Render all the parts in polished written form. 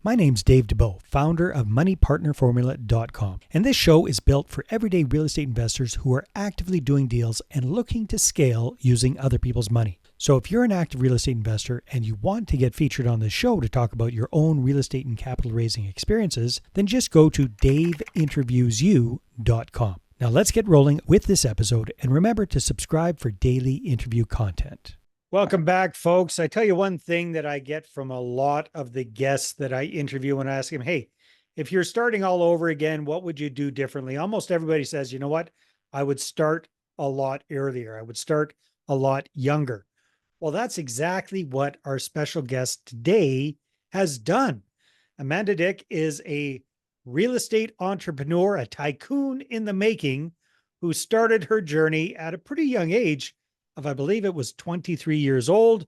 My name's Dave DeBow, founder of MoneyPartnerFormula.com, and this show is built for everyday real estate investors who are actively doing deals and looking to scale using other people's money. So if you're an active real estate investor and you want to get featured on this show to talk about your own real estate and capital raising experiences, then just go to daveinterviewsyou.com. Now let's get rolling with this episode, and remember to subscribe for daily interview content. Welcome back, folks. I tell you one thing that I get from a lot of the guests that I interview when I ask them, hey, if you're starting all over again, what would you do differently? Almost everybody says, you know what? I would start a lot earlier. I would start a lot younger. Well, that's exactly what our special guest today has done. Amanda Dyck is a real estate entrepreneur, a tycoon in the making, who started her journey at a pretty young age of, I believe it was 23 years old.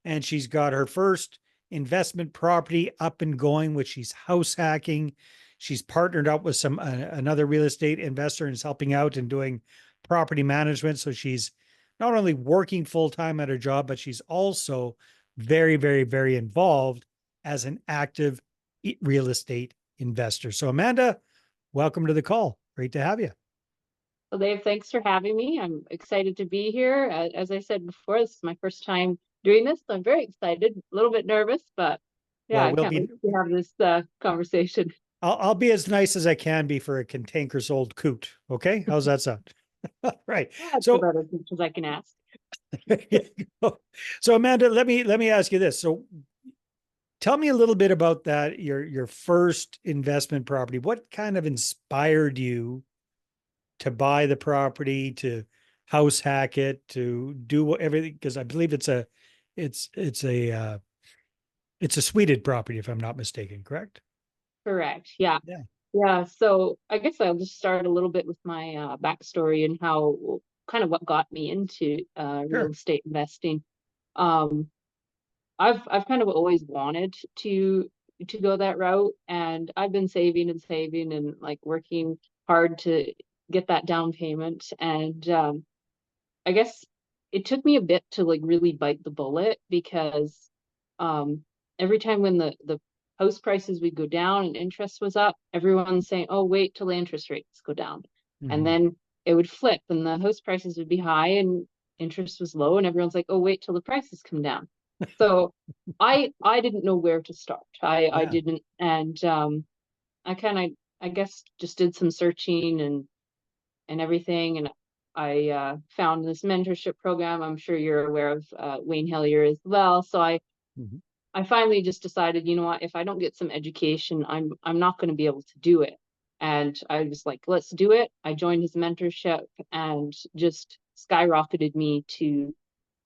And she's got her first investment property up and going, which she's house hacking. She's partnered up with another real estate investor and is helping out and doing property management. So she's not only working full-time at her job, but she's also very, very, very involved as an active real estate investor. So Amanda, welcome to the call. Great to have you. Well, Dave, thanks for having me. I'm excited to be here. As I said before, this is my first time doing this. I'm very excited, a little bit nervous, but yeah, Well, I can't wait to have this conversation. I'll be as nice as I can be for a cantankerous old coot. Okay, how's that sound? Right. That's So, about as much as I can ask. so Amanda, let me ask you this. So, tell me a little bit about that. Your first investment property. What kind of inspired you to buy the property, to house hack it, to do everything? Because I believe it's a suited property, if I'm not mistaken. Correct? Correct. Yeah. Yeah. Yeah. So I guess I'll just start a little bit with my backstory and how kind of what got me into real Sure. estate investing. Um, I've kind of always wanted to go that route, and I've been saving and saving and like working hard to get that down payment. And I guess it took me a bit to like really bite the bullet because um every time when the house prices would go down and interest was up, everyone's saying, "Oh, wait till the interest rates go down." And Mhm. then it would flip and the house prices would be high and interest was low, and everyone's like, "Oh, wait till the prices come down." So I didn't know where to start. I Yeah. didn't, and I kind of, I guess, just did some searching and everything, and I found this mentorship program. I'm sure you're aware of Wayne Hillier as well. So Mhm. I finally just decided, you know what, if I don't get some education, I'm not going to be able to do it. And I was like, let's do it. I joined his mentorship and just skyrocketed me to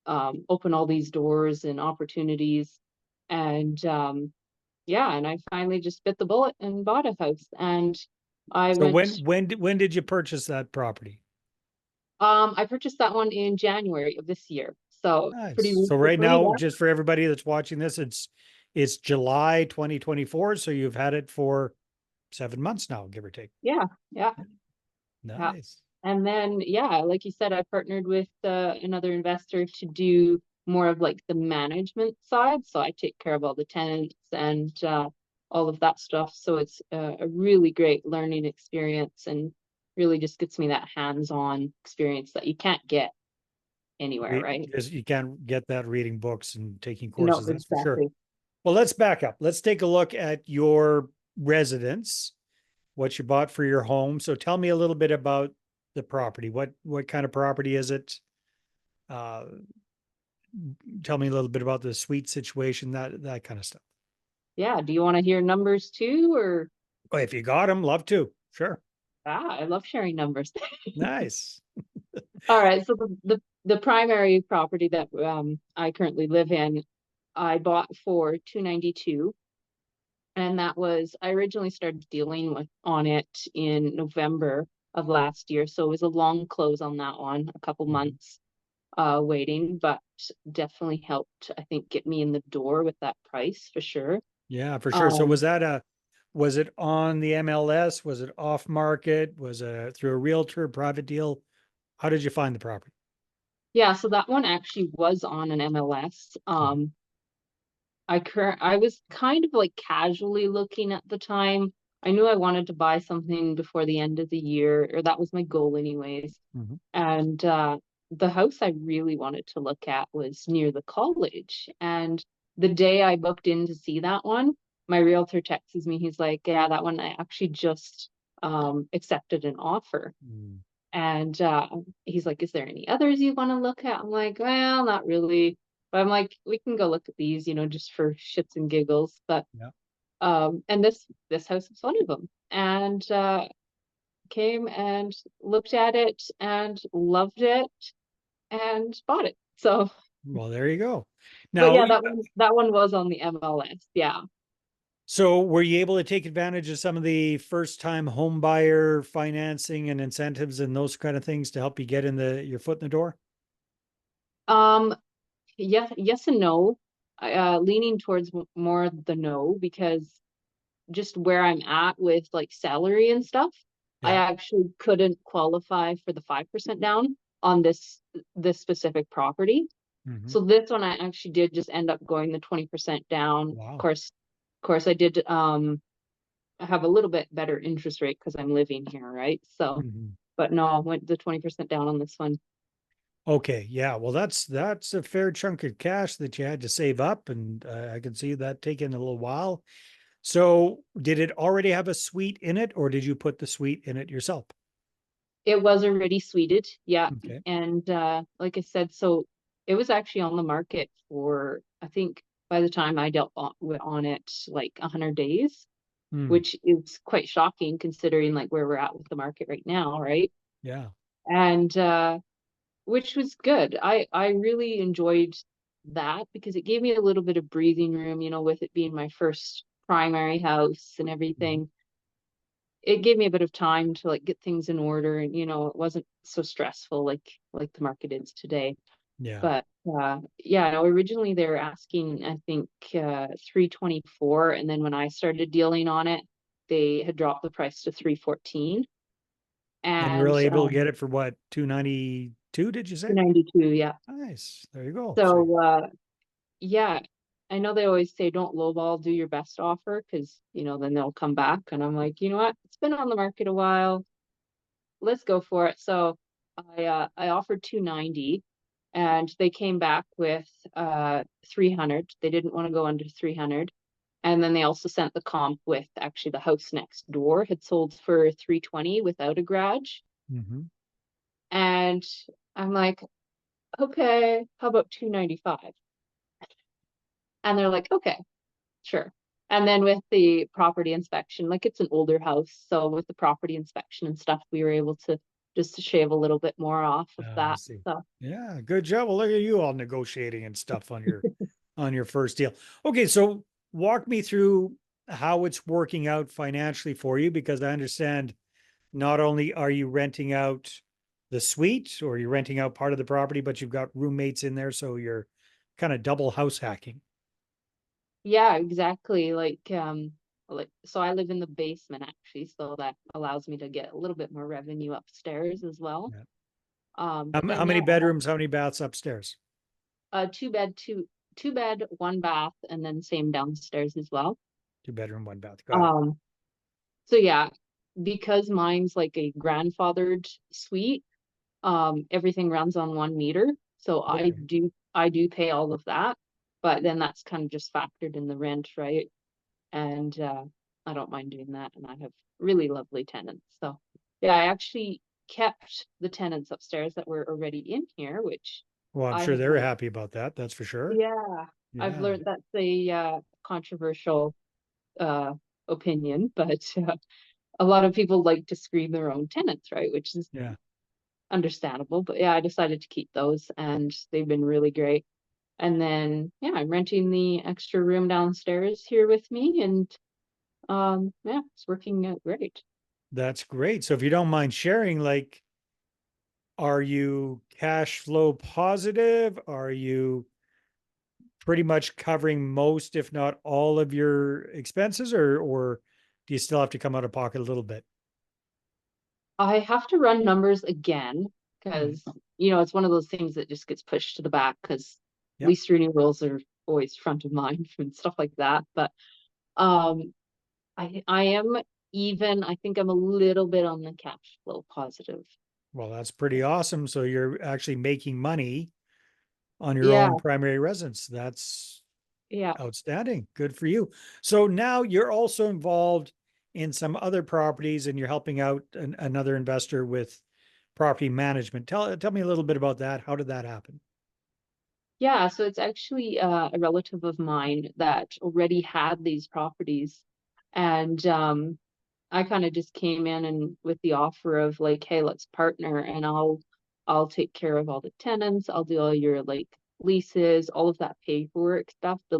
open all these doors and opportunities. And yeah, and I finally just bit the bullet and bought a house. And I So went, when did you purchase that property? I purchased that one in January of this year. So pretty Nice. So right recently. now, just for everybody that's watching this, it's July 2024. So you've had it for 7 months now, give or take. Yeah, yeah, yeah. Nice. And then, yeah, like you said, I partnered with another investor to do more of like the management side. So I take care of all the tenants and all of that stuff. So it's a really great learning experience and really just gets me that hands-on experience that you can't get anywhere, right? Because you can't get that reading books and taking No, courses, that's for sure. exactly. Well, let's back up. Let's take a look at your residence, what you bought for your home. So tell me a little bit about the property. What kind of property is it? Uh, Tell me a little bit about the suite situation, that kind of stuff. Yeah. Do you want to hear numbers too, or Oh, if you got them, love to. Sure. I love sharing numbers. Nice. All right. So the primary property that I currently live in, I bought for 292, and that was I originally started dealing with on it in November of last year. So it was a long close on that one, a couple Mhm. months waiting, but definitely helped, I think, get me in the door with that price for sure. Yeah, for sure. So Um, was it on the MLS? Was it off market? Was it through a realtor, private deal? How did you find the property? yeah, so that one actually was on an MLS. Mhm. I was kind of like casually looking at the time. I knew I wanted to buy something before the end of the year, or that was my goal anyways. Mhm. And the house I really wanted to look at was near the college. And the day I booked in to see that one, my realtor texts me. He's like, "Yeah, that one I actually just accepted an offer." Mm. And he's like, "Is there any others you want to look at?" I'm like, "Well, not really." But I'm like, "We can go look at these, just for shits and giggles." But Yeah. and this house was one of them. And came and looked at it and loved it and bought it. So, Well, there you go. but Now, yeah, that one was on the MLS. Yeah. so were you able to take advantage of some of the first time home buyer financing and incentives and those kind of things to help you get in your foot in the door? Um, yes and no. Leaning towards more the no, because just where I'm at with like salary and stuff, I Yeah. actually couldn't qualify for the 5% down on this specific property. Hmm. So this one I actually did just end up going the 20% down. Wow. Of course I did have a little bit better interest rate because I'm living here, right? So, Hmm. but no, I went the 20% down on this one. Okay. Yeah. Well, that's a fair chunk of cash that you had to save up, and I can see that taking a little while. So, did it already have a suite in it, or did you put the suite in it yourself? It was already suited, yeah. Okay. And like I said, so it was actually on the market for, I think by the time I dealt on it, like 100 days, Hmm. which is quite shocking considering like where we're at with the market right now, right? Yeah. And which was good. I really enjoyed that because it gave me a little bit of breathing room, with it being my first primary house and Mhm. everything. It gave me a bit of time to like get things in order, and it wasn't so stressful like the market is today. Yeah. But yeah, no, originally they were asking, I think, 324, and then when I started dealing on it, they had dropped the price to 314. And you were And really able to get it for what, 292, did you say? 292, yeah. Nice. There you go. So, So yeah, I know they always say don't lowball, do your best offer, because then they'll come back. And I'm like, you know what? It's been on the market a while. Let's go for it. So I offered 290, and they came back with 300. They didn't want to go under 300. And then they also sent the comp with actually the house next door had sold for 320 without a garage. mhm. And I'm like, okay, how about 295? And they're like, okay, sure. And then with the property inspection, like it's an older house, so with the property inspection and stuff, we were able to just to shave a little bit more off of I that. see. So Yeah, good job. Well, look at you all negotiating and stuff on your first deal. Okay, so walk me through how it's working out financially for you, because I understand not only are you renting out the suite or you're renting out part of the property, but you've got roommates in there, so you're kind of double house hacking. yeah, exactly. Like so I live in the basement actually, so that allows me to get a little bit more revenue upstairs as well. Yeah. But How then many yeah, bedrooms, how many baths upstairs? two bed, one bath, and then same downstairs as well. Two bedroom, one bath. Got it. Um, so yeah, because mine's like a grandfathered suite, everything runs on 1 meter. So I Okay. do I do pay all of that, but then that's kind of just factored in the rent, right? And I don't mind doing that, and I have really lovely tenants. So yeah, I actually kept the tenants upstairs that were already in here, which Well, I'm I sure have they're learned. happy about that. That's for sure. Yeah, I've Yeah. learned that's a controversial uh, opinion, but a lot of people like to screen their own tenants, right? Which is Yeah. understandable. But yeah, I decided to keep those, and they've been really great. And then yeah, I'm renting the extra room downstairs here with me, and yeah, it's working out great. That's great. So if you don't mind sharing, like, are you cash flow positive? Are you pretty much covering most, if not all of your expenses, or do you still have to come out of pocket a little bit? I have to run numbers again Mhm. because it's one of those things that just gets pushed to the back because Yep. lease renewals are always front of mind and stuff like that. But um, I am even. I think I'm a little bit on the cash flow positive. Well, that's pretty awesome. So you're actually making money on your Yeah, own primary residence. That's yeah. outstanding. Good for you. So now you're also involved in some other properties and you're helping out another investor with property management. Tell me a little bit about that. How did that happen? Yeah, so it's actually a relative of mine that already had these properties, and I kind of just came in and with the offer of like, hey, let's partner, and I'll take care of all the tenants, I'll do all your like leases, all of that paperwork stuff, the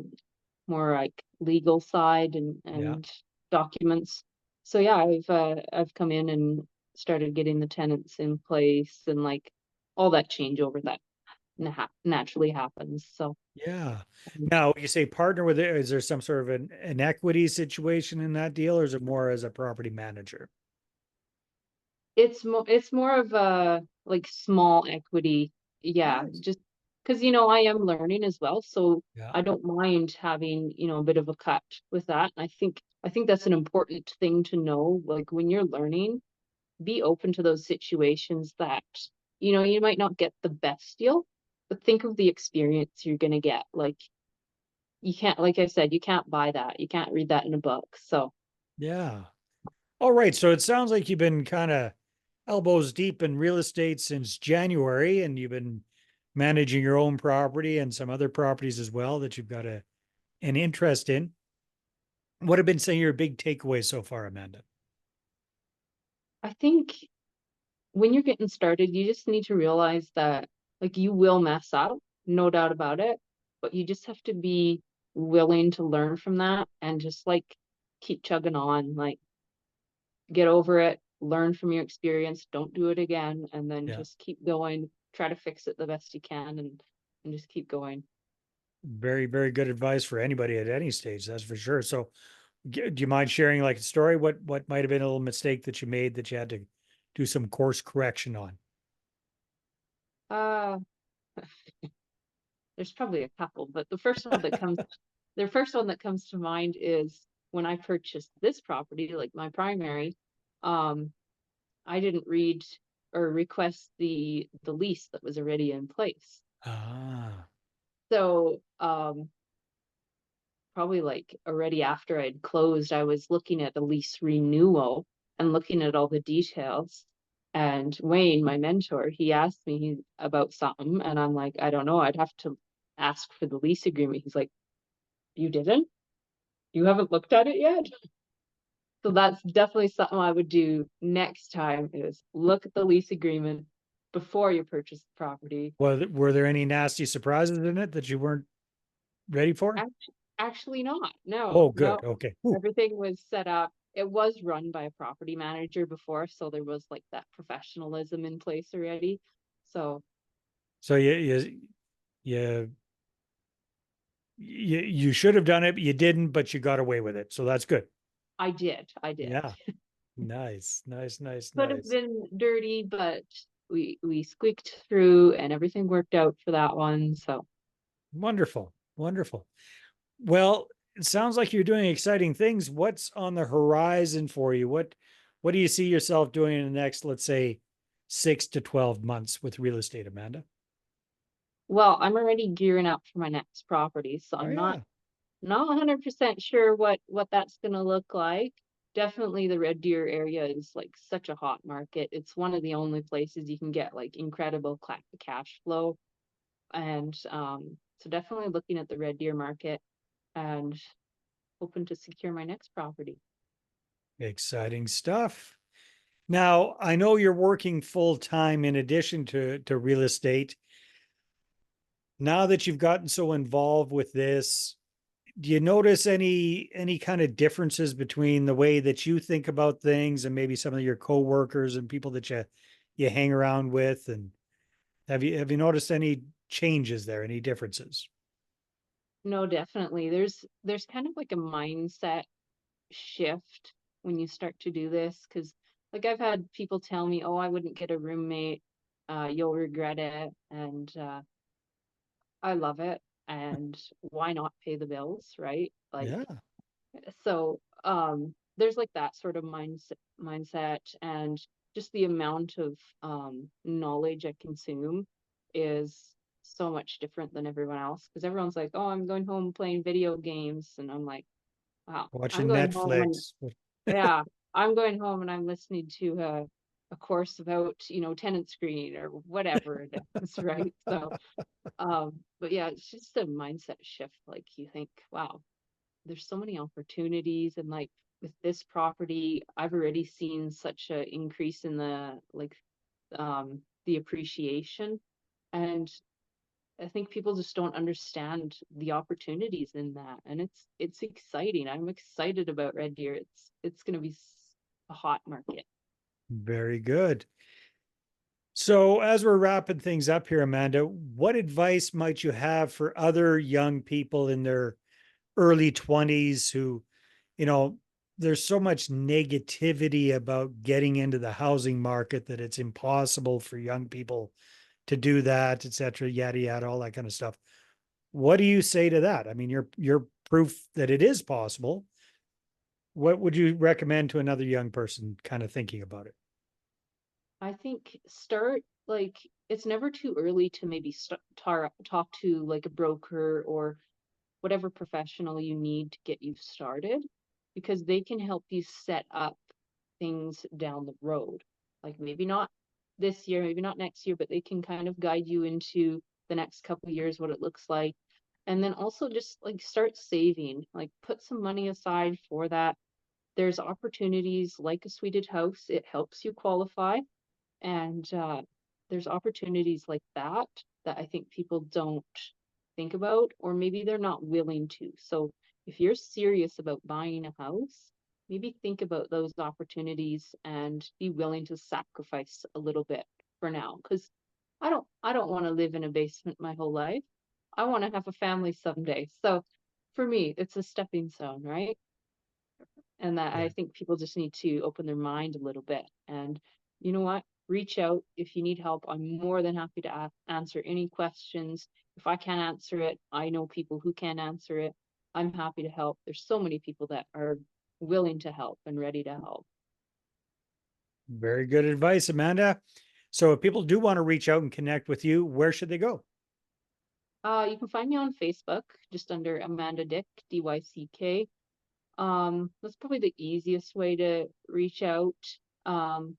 more like legal side Yeah. and documents. So yeah, I've come in and started getting the tenants in place and like all that changeover that naturally happens. So Yeah. um, Now, you say partner with it. Is there some sort of an equity situation in that deal, or is it more as a property manager? it's more of a like small equity. Yeah, Nice. just because I am learning as well, so Yeah. I don't mind having, a bit of a cut with that. And I think that's an important thing to know. Like when you're learning, be open to those situations that, you might not get the best deal, but think of the experience you're gonna get. Like you can't, like I said, you can't buy that. You can't read that in a book. So Yeah. All right. So it sounds like you've been kind of elbows deep in real estate since January, and you've been managing your own property and some other properties as well that you've got an interest in. What have been some of your big takeaways so far, Amanda? I think when you're getting started, you just need to realize that like you will mess up, no doubt about it, but you just have to be willing to learn from that and just like keep chugging on, like get over it, learn from your experience, don't do it again, and then Yeah. just keep going, try to fix it the best you can and just keep going. Very, very good advice for anybody at any stage, that's for sure. So, do you mind sharing like a story? What might have been a little mistake that you made that you had to do some course correction on? Uh there's probably a couple, but the first one that comes to mind is when I purchased this property, like my primary, um, I didn't read or request the lease that was already in place. Ah, So probably like already after I'd closed, I was looking at the lease renewal and looking at all the details. And Wayne, my mentor, he asked me about something, and I'm like, I don't know, I'd have to ask for the lease agreement. He's like, you didn't? You haven't looked at it yet? So that's definitely something I would do next time is look at the lease agreement before you purchase the property. were there any nasty surprises in it that you weren't ready for? Actually not. No, Oh, no. good. Okay. Ooh. Everything was set up. It was run by a property manager before, so there was like that professionalism in place already. So So you you should have done it, but you didn't, but you got away with it. So that's good. I did. Yeah. Nice, nice, nice, Could have nice. been dirty, but we squeaked through and everything worked out for that one. So Wonderful. Wonderful. Well, it sounds like you're doing exciting things. What's on the horizon for you? What do you see yourself doing in the next, let's say, 6 to 12 months with real estate, Amanda? well, I'm already gearing up for my next property, so Oh I'm not yeah. not 100% sure what that's going to look like. Definitely the Red Deer area is like such a hot market. It's one of the only places you can get like incredible cash flow. And so definitely looking at the Red Deer market and hoping to secure my next property. Exciting stuff. Now, I know you're working full time in addition to real estate. Now that you've gotten so involved with this, do you notice any kind of differences between the way that you think about things and maybe some of your coworkers and people that you hang around with? And have you noticed any changes there, any differences? No, definitely. There's kind of like a mindset shift when you start to do this because like I've had people tell me, "Oh, I wouldn't get a roommate. You'll regret it." And I love it. and why not pay the bills, right? Like, Yeah. so there's like that sort of mindset, and just the amount of knowledge I consume is so much different than everyone else, because everyone's like, oh, I'm going home playing video games, and I'm like, wow, I'm Watching going home and Netflix. yeah, I'm going home and I'm listening to a course about, tenant screening or whatever it is, right? So but yeah, it's just a mindset shift. Like, you think, wow, there's so many opportunities, and like with this property, I've already seen such a increase in the appreciation. And I think people just don't understand the opportunities in that, and it's exciting. I'm excited about Red Deer. It's going to be a hot market. Very good. So, as we're wrapping things up here, Amanda, what advice might you have for other young people in their early 20s who, you know, there's so much negativity about getting into the housing market that it's impossible for young people to do that, et cetera, yada, yada, all that kind of stuff. What do you say to that? I mean, you're proof that it is possible. What would you recommend to another young person kind of thinking about it? I think start, like, it's never too early to maybe talk to like a broker or whatever professional you need to get you started, because they can help you set up things down the road. Like, maybe not this year, maybe not next year, but they can kind of guide you into the next couple of years, what it looks like. And then also just like start saving, like put some money aside for that. There's opportunities like a suited house, it helps you qualify. And there's opportunities like that that I think people don't think about, or maybe they're not willing to. So if you're serious about buying a house, maybe think about those opportunities and be willing to sacrifice a little bit for now. Because I don't want to live in a basement my whole life. I want to have a family someday. So for me, it's a stepping stone, right? And that I Yeah. think people just need to open their mind a little bit. And you know what? Reach out if you need help. I'm more than happy to answer any questions. If I can't answer it, I know people who can answer it. I'm happy to help. There's so many people that are willing to help and ready to help. Very good advice, Amanda. So if people do want to reach out and connect with you, where should they go? You can find me on Facebook just under Amanda Dyck, Dyck. That's probably the easiest way to reach out. Um,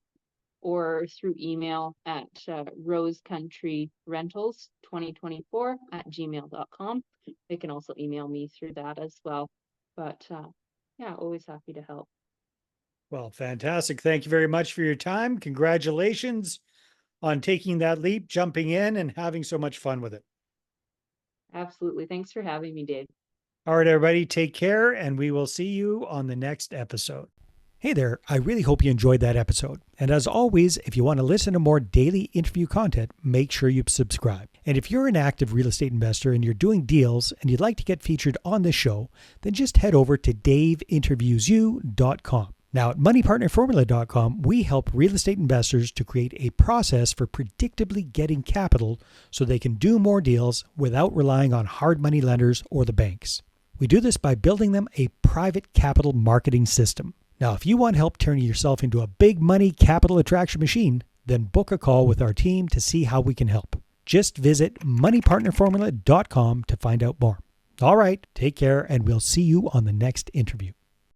or through email at rosecountryrentals2024@gmail.com. They can also email me through that as well. But yeah, always happy to help. Well, fantastic. Thank you very much for your time. Congratulations on taking that leap, jumping in, and having so much fun with it. Absolutely. Thanks for having me, Dave. All right, everybody, take care, and we will see you on the next episode. Hey there, I really hope you enjoyed that episode. And as always, if you want to listen to more daily interview content, make sure you subscribe. And if you're an active real estate investor and you're doing deals and you'd like to get featured on this show, then just head over to daveinterviewyou.com. Now, at moneypartnerformula.com, we help real estate investors to create a process for predictably getting capital so they can do more deals without relying on hard money lenders or the banks. We do this by building them a private capital marketing system. Now, if you want help turning yourself into a big money capital attraction machine, then book a call with our team to see how we can help. Just visit moneypartnerformula.com to find out more. All right, take care, and we'll see you on the next interview.